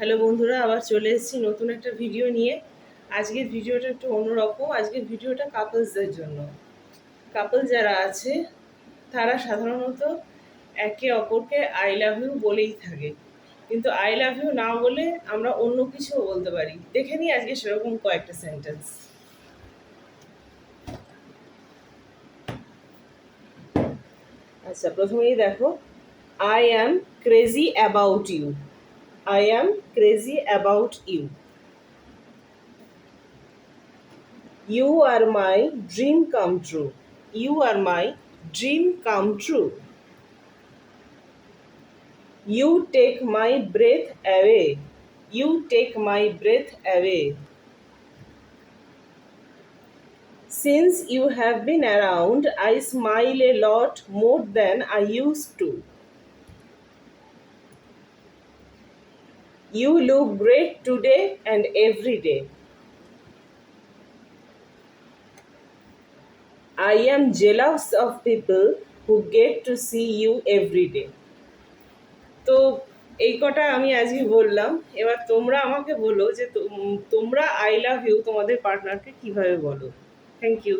Hello বন্ধুরা, আবার চলে এসেছি নতুন একটা ভিডিও নিয়ে। আজকের ভিডিওটা একটু অন্যরকম। আজকের ভিডিওটা কাপলসদের জন্য। কাপল যারা আছে তারা সাধারণত একে অপরকে আই লাভ ইউ বলেই থাকে, কিন্তু আই লাভ ইউ না বলে আমরা অন্য কিছুও বলতে পারি। দেখে নিই আজকে সেরকম কয়েকটা সেন্টেন্স। আচ্ছা, প্রথমেই দেখো, I am crazy about you. I am crazy about you. You are my dream come true. You are my dream come true. You take my breath away. You take my breath away. Since you have been around, I smile a lot more than I used to. You look great today and every day. I am jealous of people who get to see you every day. তো এই কটা আমি আজকে বললাম। এবার তোমরা আমাকে বলো যে তোমরা আই লাভ ইউ তোমাদের পার্টনারকে কিভাবে বলো। Thank you.